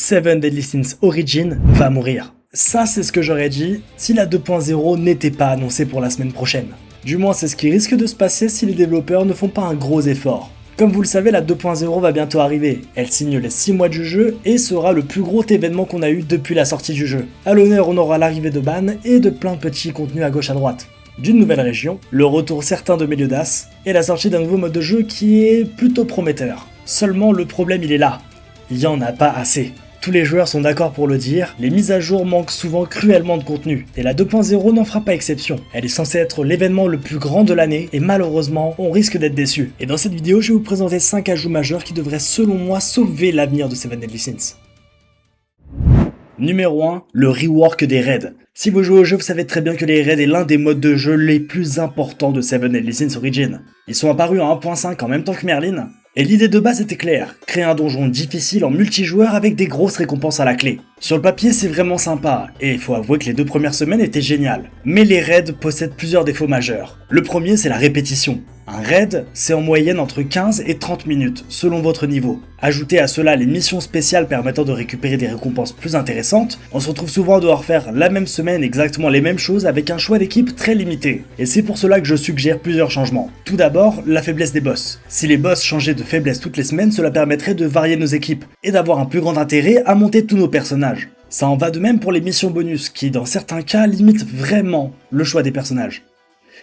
Seven Deadly Sins Origin va mourir. Ça, c'est ce que j'aurais dit si la 2.0 n'était pas annoncée pour la semaine prochaine. Du moins, c'est ce qui risque de se passer si les développeurs ne font pas un gros effort. Comme vous le savez, la 2.0 va bientôt arriver. Elle signe les 6 mois du jeu et sera le plus gros événement qu'on a eu depuis la sortie du jeu. À l'honneur, on aura l'arrivée de ban et de plein de petits contenus à gauche à droite. D'une nouvelle région, le retour certain de Meliodas et la sortie d'un nouveau mode de jeu qui est plutôt prometteur. Seulement, le problème il est là. Il y en a pas assez. Tous les joueurs sont d'accord pour le dire, les mises à jour manquent souvent cruellement de contenu, et la 2.0 n'en fera pas exception. Elle est censée être l'événement le plus grand de l'année, et malheureusement, on risque d'être déçu. Et dans cette vidéo, je vais vous présenter 5 ajouts majeurs qui devraient selon moi sauver l'avenir de Seven Deadly Sins. Numéro 1, le rework des raids. Si vous jouez au jeu, vous savez très bien que les raids est l'un des modes de jeu les plus importants de Seven Deadly Sins Origin. Ils sont apparus en 1.5 en même temps que Merlin, et l'idée de base était claire, créer un donjon difficile en multijoueur avec des grosses récompenses à la clé. Sur le papier c'est vraiment sympa, et il faut avouer que les 2 premières semaines étaient géniales. Mais les raids possèdent plusieurs défauts majeurs. Le premier c'est la répétition. Un raid, c'est en moyenne entre 15 et 30 minutes, selon votre niveau. Ajoutez à cela les missions spéciales permettant de récupérer des récompenses plus intéressantes, on se retrouve souvent à devoir faire la même semaine exactement les mêmes choses avec un choix d'équipe très limité. Et c'est pour cela que je suggère plusieurs changements. Tout d'abord, la faiblesse des boss. Si les boss changeaient de faiblesse toutes les semaines, cela permettrait de varier nos équipes, et d'avoir un plus grand intérêt à monter tous nos personnages. Ça en va de même pour les missions bonus, qui dans certains cas limitent vraiment le choix des personnages.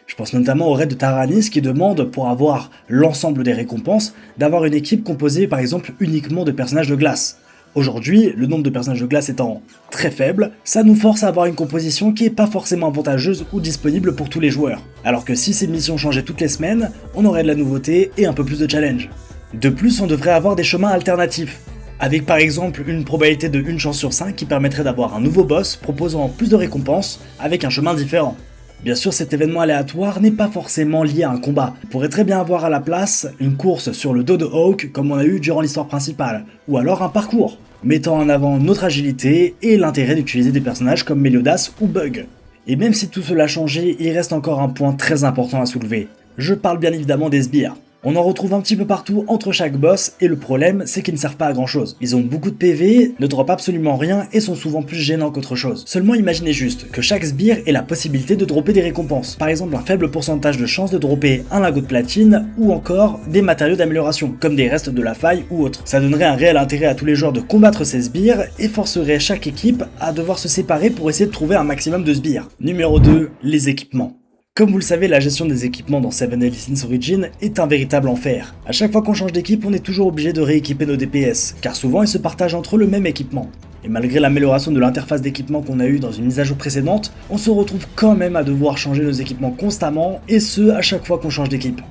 Je pense notamment au raid de Taranis qui demande, pour avoir l'ensemble des récompenses, d'avoir une équipe composée par exemple uniquement de personnages de glace. Aujourd'hui, le nombre de personnages de glace étant très faible, ça nous force à avoir une composition qui est pas forcément avantageuse ou disponible pour tous les joueurs. Alors que si ces missions changeaient toutes les semaines, on aurait de la nouveauté et un peu plus de challenge. De plus, on devrait avoir des chemins alternatifs, avec par exemple une probabilité de 1 chance sur 5 qui permettrait d'avoir un nouveau boss proposant plus de récompenses avec un chemin différent. Bien sûr, cet événement aléatoire n'est pas forcément lié à un combat. On pourrait très bien avoir à la place une course sur le dos de Hawk comme on a eu durant l'histoire principale, ou alors un parcours, mettant en avant notre agilité et l'intérêt d'utiliser des personnages comme Meliodas ou Bug. Et même si tout cela a changé, il reste encore un point très important à soulever. Je parle bien évidemment des sbires. On en retrouve un petit peu partout entre chaque boss et le problème c'est qu'ils ne servent pas à grand chose. Ils ont beaucoup de PV, ne dropent absolument rien et sont souvent plus gênants qu'autre chose. Seulement imaginez juste que chaque sbire ait la possibilité de dropper des récompenses. Par exemple un faible pourcentage de chance de dropper un lingot de platine ou encore des matériaux d'amélioration comme des restes de la faille ou autres. Ça donnerait un réel intérêt à tous les joueurs de combattre ces sbires et forcerait chaque équipe à devoir se séparer pour essayer de trouver un maximum de sbires. Numéro 2, les équipements. Comme vous le savez, la gestion des équipements dans Seven Deadly Sins Origin est un véritable enfer. A chaque fois qu'on change d'équipe, on est toujours obligé de rééquiper nos DPS, car souvent ils se partagent entre eux le même équipement. Et malgré l'amélioration de l'interface d'équipement qu'on a eu dans une mise à jour précédente, on se retrouve quand même à devoir changer nos équipements constamment, et ce à chaque fois qu'on change d'équipe.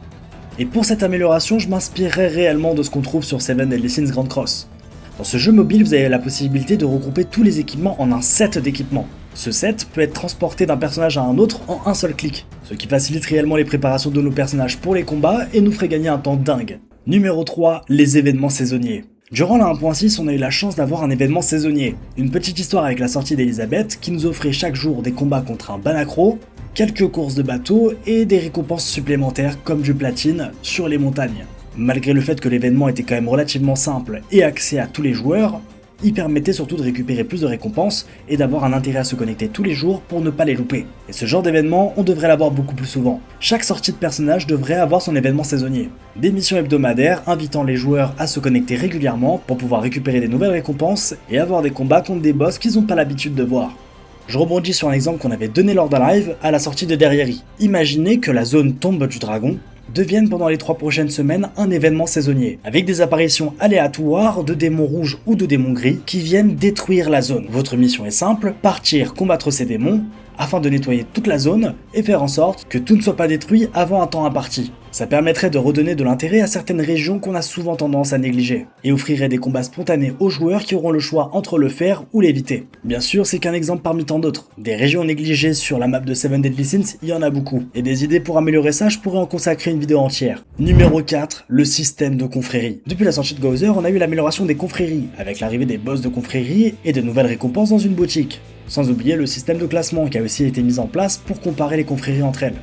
Et pour cette amélioration, je m'inspirerai réellement de ce qu'on trouve sur Seven Deadly Sins Grand Cross. Dans ce jeu mobile, vous avez la possibilité de regrouper tous les équipements en un set d'équipements. Ce set peut être transporté d'un personnage à un autre en un seul clic, ce qui facilite réellement les préparations de nos personnages pour les combats et nous ferait gagner un temps dingue. Numéro 3, les événements saisonniers. Durant la 1.6, on a eu la chance d'avoir un événement saisonnier, une petite histoire avec la sortie d'Elizabeth qui nous offrait chaque jour des combats contre un banacro, quelques courses de bateaux et des récompenses supplémentaires comme du platine sur les montagnes. Malgré le fait que l'événement était quand même relativement simple et accès à tous les joueurs, il permettait surtout de récupérer plus de récompenses et d'avoir un intérêt à se connecter tous les jours pour ne pas les louper. Et ce genre d'événement, on devrait l'avoir beaucoup plus souvent. Chaque sortie de personnage devrait avoir son événement saisonnier. Des missions hebdomadaires invitant les joueurs à se connecter régulièrement pour pouvoir récupérer des nouvelles récompenses et avoir des combats contre des boss qu'ils n'ont pas l'habitude de voir. Je rebondis sur un exemple qu'on avait donné lors d'un live à la sortie de Derrieri. Imaginez que la zone Tombe du Dragon deviennent pendant les 3 prochaines semaines un événement saisonnier, avec des apparitions aléatoires de démons rouges ou de démons gris qui viennent détruire la zone. Votre mission est simple, partir combattre ces démons, afin de nettoyer toute la zone et faire en sorte que tout ne soit pas détruit avant un temps imparti. Ça permettrait de redonner de l'intérêt à certaines régions qu'on a souvent tendance à négliger, et offrirait des combats spontanés aux joueurs qui auront le choix entre le faire ou l'éviter. Bien sûr, c'est qu'un exemple parmi tant d'autres. Des régions négligées sur la map de Seven Deadly Sins, il y en a beaucoup, et des idées pour améliorer ça, je pourrais en consacrer une vidéo entière. Numéro 4, le système de confrérie. Depuis la sortie de Gozer, on a eu l'amélioration des confréries, avec l'arrivée des boss de confrérie et de nouvelles récompenses dans une boutique. Sans oublier le système de classement qui a aussi été mis en place pour comparer les confréries entre elles.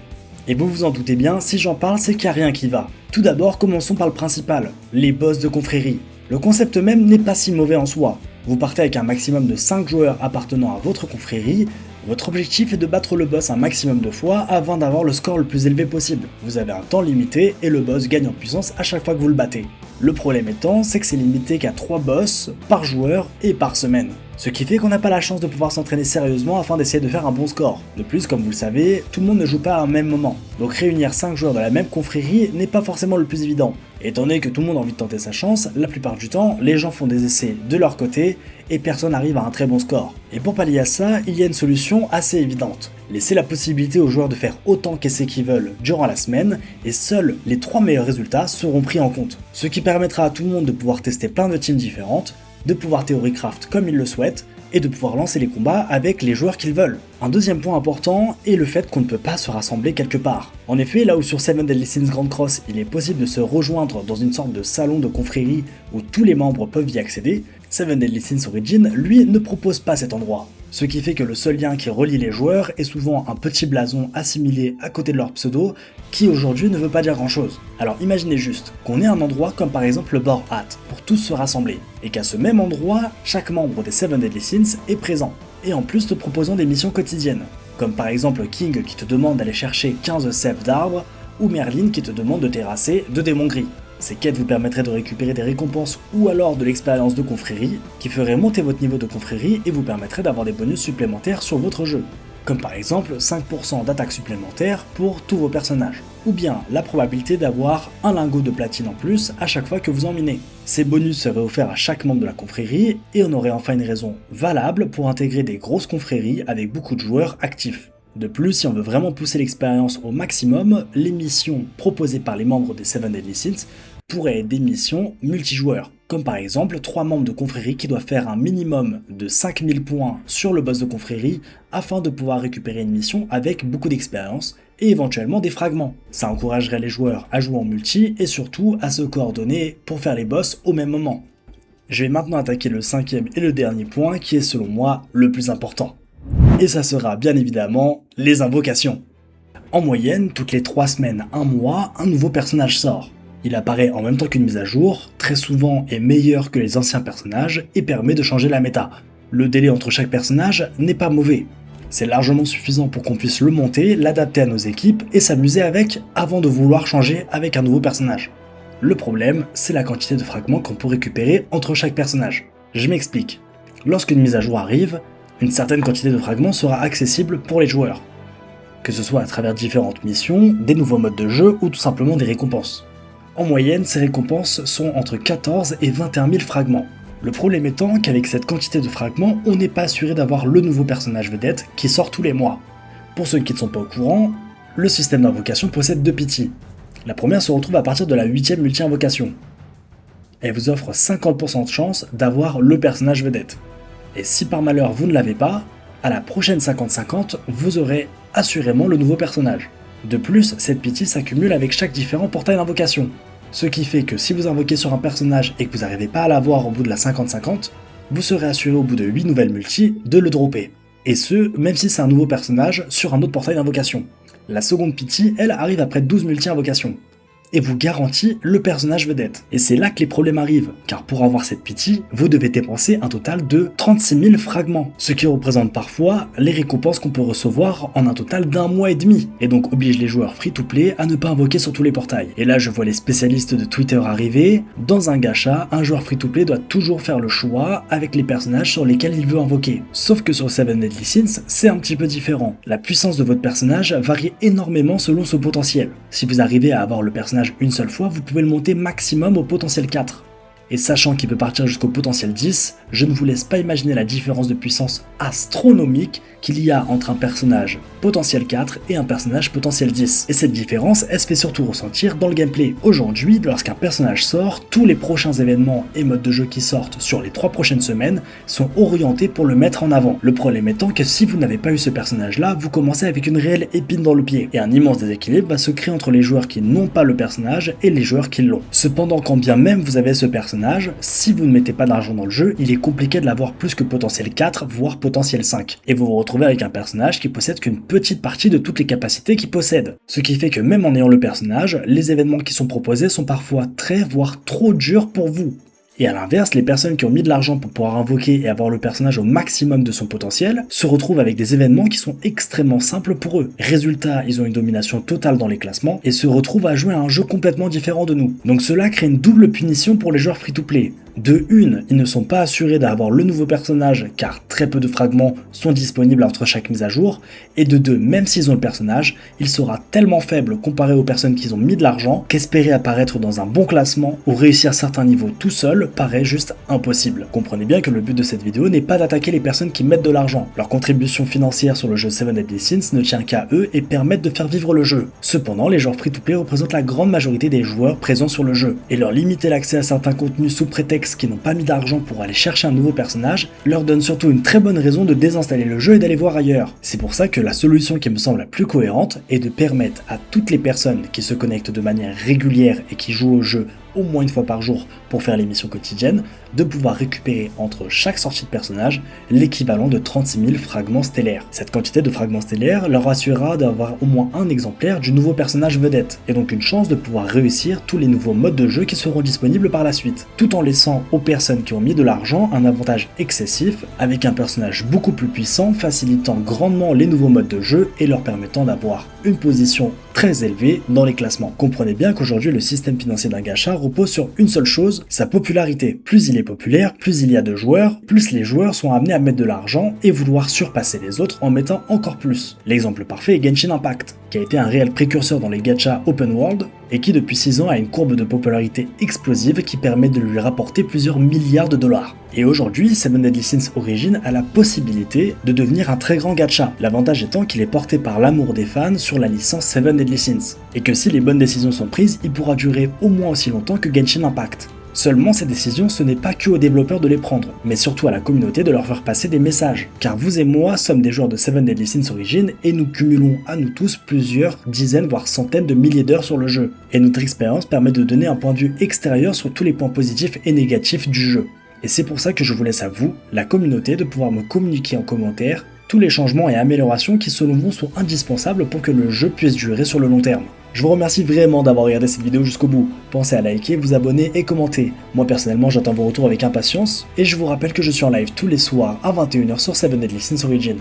Et vous vous en doutez bien, si j'en parle, c'est qu'il n'y a rien qui va. Tout d'abord, commençons par le principal, les boss de confrérie. Le concept même n'est pas si mauvais en soi. Vous partez avec un maximum de 5 joueurs appartenant à votre confrérie. Votre objectif est de battre le boss un maximum de fois avant d'avoir le score le plus élevé possible. Vous avez un temps limité et le boss gagne en puissance à chaque fois que vous le battez. Le problème étant, c'est que c'est limité qu'à 3 boss par joueur et par semaine. Ce qui fait qu'on n'a pas la chance de pouvoir s'entraîner sérieusement afin d'essayer de faire un bon score. De plus, comme vous le savez, tout le monde ne joue pas à un même moment. Donc réunir 5 joueurs de la même confrérie n'est pas forcément le plus évident. Étant donné que tout le monde a envie de tenter sa chance, la plupart du temps, les gens font des essais de leur côté et personne n'arrive à un très bon score. Et pour pallier à ça, il y a une solution assez évidente. Laissez la possibilité aux joueurs de faire autant qu'essais qu'ils veulent durant la semaine et seuls les 3 meilleurs résultats seront pris en compte. Ce qui permettra à tout le monde de pouvoir tester plein de teams différentes, de pouvoir theorycraft comme ils le souhaitent, et de pouvoir lancer les combats avec les joueurs qu'ils veulent. Un deuxième point important est le fait qu'on ne peut pas se rassembler quelque part. En effet, là où sur Seven Deadly Sins Grand Cross, il est possible de se rejoindre dans une sorte de salon de confrérie où tous les membres peuvent y accéder, Seven Deadly Sins Origin, lui, ne propose pas cet endroit. Ce qui fait que le seul lien qui relie les joueurs est souvent un petit blason assimilé à côté de leur pseudo, qui aujourd'hui ne veut pas dire grand chose. Alors imaginez juste qu'on ait un endroit comme par exemple le Boar Hat, pour tous se rassembler, et qu'à ce même endroit, chaque membre des Seven Deadly Sins est présent, et en plus te proposant des missions quotidiennes, comme par exemple King qui te demande d'aller chercher 15 sèves d'arbres, ou Merlin qui te demande de terrasser 2 démons gris. Ces quêtes vous permettraient de récupérer des récompenses ou alors de l'expérience de confrérie, qui ferait monter votre niveau de confrérie et vous permettrait d'avoir des bonus supplémentaires sur votre jeu. Comme par exemple 5% d'attaque supplémentaire pour tous vos personnages, ou bien la probabilité d'avoir un lingot de platine en plus à chaque fois que vous en minez. Ces bonus seraient offerts à chaque membre de la confrérie et on aurait enfin une raison valable pour intégrer des grosses confréries avec beaucoup de joueurs actifs. De plus, si on veut vraiment pousser l'expérience au maximum, les missions proposées par les membres des Seven Deadly Sins pourraient être des missions multijoueurs, comme par exemple 3 membres de confrérie qui doivent faire un minimum de 5000 points sur le boss de confrérie afin de pouvoir récupérer une mission avec beaucoup d'expérience et éventuellement des fragments. Ça encouragerait les joueurs à jouer en multi et surtout à se coordonner pour faire les boss au même moment. Je vais maintenant attaquer le 5e et le dernier point qui est selon moi le plus important. Et ça sera bien évidemment les invocations. En moyenne, toutes les 3 semaines, 1 mois, un nouveau personnage sort. Il apparaît en même temps qu'une mise à jour, très souvent est meilleur que les anciens personnages et permet de changer la méta. Le délai entre chaque personnage n'est pas mauvais. C'est largement suffisant pour qu'on puisse le monter, l'adapter à nos équipes et s'amuser avec avant de vouloir changer avec un nouveau personnage. Le problème, c'est la quantité de fragments qu'on peut récupérer entre chaque personnage. Je m'explique. Lorsqu'une mise à jour arrive, une certaine quantité de fragments sera accessible pour les joueurs, que ce soit à travers différentes missions, des nouveaux modes de jeu ou tout simplement des récompenses. En moyenne, ces récompenses sont entre 14 et 21 000 fragments. Le problème étant qu'avec cette quantité de fragments, on n'est pas assuré d'avoir le nouveau personnage vedette qui sort tous les mois. Pour ceux qui ne sont pas au courant, le système d'invocation possède 2 pity. La première se retrouve à partir de la 8ème multi-invocation. Elle vous offre 50% de chance d'avoir le personnage vedette. Et si par malheur vous ne l'avez pas, à la prochaine 50-50, vous aurez assurément le nouveau personnage. De plus, cette pity s'accumule avec chaque différent portail d'invocation. Ce qui fait que si vous invoquez sur un personnage et que vous n'arrivez pas à l'avoir au bout de la 50-50, vous serez assuré au bout de 8 nouvelles multi de le dropper. Et ce, même si c'est un nouveau personnage sur un autre portail d'invocation. La seconde pity, elle, arrive après 12 multi-invocations. Et vous garantit le personnage vedette. Et c'est là que les problèmes arrivent, car pour avoir cette pity, vous devez dépenser un total de 36 000 fragments, ce qui représente parfois les récompenses qu'on peut recevoir en un total d'1 mois et demi, et donc oblige les joueurs free-to-play à ne pas invoquer sur tous les portails. Et là je vois les spécialistes de Twitter arriver, dans un gacha, un joueur free-to-play doit toujours faire le choix avec les personnages sur lesquels il veut invoquer. Sauf que sur Seven Deadly Sins, c'est un petit peu différent. La puissance de votre personnage varie énormément selon son potentiel. Si vous arrivez à avoir le personnage une seule fois, vous pouvez le monter maximum au potentiel 4. Et sachant qu'il peut partir jusqu'au potentiel 10, je ne vous laisse pas imaginer la différence de puissance astronomique qu'il y a entre un personnage potentiel 4 et un personnage potentiel 10. Et cette différence, elle se fait surtout ressentir dans le gameplay. Aujourd'hui, lorsqu'un personnage sort, tous les prochains événements et modes de jeu qui sortent sur les 3 prochaines semaines sont orientés pour le mettre en avant. Le problème étant que si vous n'avez pas eu ce personnage-là, vous commencez avec une réelle épine dans le pied. Et un immense déséquilibre va se créer entre les joueurs qui n'ont pas le personnage et les joueurs qui l'ont. Cependant, quand bien même vous avez ce personnage, si vous ne mettez pas d'argent dans le jeu, il est compliqué de l'avoir plus que potentiel 4, voire potentiel 5. Et vous vous retrouvez avec un personnage qui possède qu'une petite partie de toutes les capacités qu'il possède. Ce qui fait que même en ayant le personnage, les événements qui sont proposés sont parfois très, voire trop durs pour vous. Et à l'inverse, les personnes qui ont mis de l'argent pour pouvoir invoquer et avoir le personnage au maximum de son potentiel se retrouvent avec des événements qui sont extrêmement simples pour eux. Résultat, ils ont une domination totale dans les classements et se retrouvent à jouer à un jeu complètement différent de nous. Donc cela crée une double punition pour les joueurs free-to-play. De une, ils ne sont pas assurés d'avoir le nouveau personnage car très peu de fragments sont disponibles entre chaque mise à jour, et de deux, même s'ils ont le personnage, il sera tellement faible comparé aux personnes qui ont mis de l'argent qu'espérer apparaître dans un bon classement ou réussir certains niveaux tout seul paraît juste impossible. Comprenez bien que le but de cette vidéo n'est pas d'attaquer les personnes qui mettent de l'argent. Leur contribution financière sur le jeu Seven Deadly Sins ne tient qu'à eux et permettent de faire vivre le jeu. Cependant, les joueurs free-to-play représentent la grande majorité des joueurs présents sur le jeu, et leur limiter l'accès à certains contenus sous prétexte qui n'ont pas mis d'argent pour aller chercher un nouveau personnage leur donne surtout une très bonne raison de désinstaller le jeu et d'aller voir ailleurs. C'est pour ça que la solution qui me semble la plus cohérente est de permettre à toutes les personnes qui se connectent de manière régulière et qui jouent au jeu au moins une fois par jour pour faire les missions quotidiennes, de pouvoir récupérer entre chaque sortie de personnage l'équivalent de 36 000 fragments stellaires. Cette quantité de fragments stellaires leur assurera d'avoir au moins un exemplaire du nouveau personnage vedette, et donc une chance de pouvoir réussir tous les nouveaux modes de jeu qui seront disponibles par la suite, tout en laissant aux personnes qui ont mis de l'argent un avantage excessif, avec un personnage beaucoup plus puissant, facilitant grandement les nouveaux modes de jeu et leur permettant d'avoir une position très élevée dans les classements. Comprenez bien qu'aujourd'hui le système financier d'un gacha repose sur une seule chose, sa popularité. Plus il est populaire, plus il y a de joueurs, plus les joueurs sont amenés à mettre de l'argent et vouloir surpasser les autres en mettant encore plus. L'exemple parfait est Genshin Impact, qui a été un réel précurseur dans les gachas open world et qui depuis 6 ans a une courbe de popularité explosive qui permet de lui rapporter plusieurs milliards de dollars. Et aujourd'hui, Seven Deadly Sins Origin a la possibilité de devenir un très grand gacha, l'avantage étant qu'il est porté par l'amour des fans sur la licence Seven Deadly Sins, et que si les bonnes décisions sont prises, il pourra durer au moins aussi longtemps que Genshin Impact. Seulement, ces décisions, ce n'est pas que aux développeurs de les prendre, mais surtout à la communauté de leur faire passer des messages. Car vous et moi sommes des joueurs de Seven Deadly Sins Origin et nous cumulons à nous tous plusieurs dizaines voire centaines de milliers d'heures sur le jeu. Et notre expérience permet de donner un point de vue extérieur sur tous les points positifs et négatifs du jeu. Et c'est pour ça que je vous laisse à vous, la communauté, de pouvoir me communiquer en commentaire tous les changements et améliorations qui selon vous sont indispensables pour que le jeu puisse durer sur le long terme. Je vous remercie vraiment d'avoir regardé cette vidéo jusqu'au bout. Pensez à liker, vous abonner et commenter. Moi personnellement j'attends vos retours avec impatience, et je vous rappelle que je suis en live tous les soirs à 21 h sur Seven Deadly Sins Origin.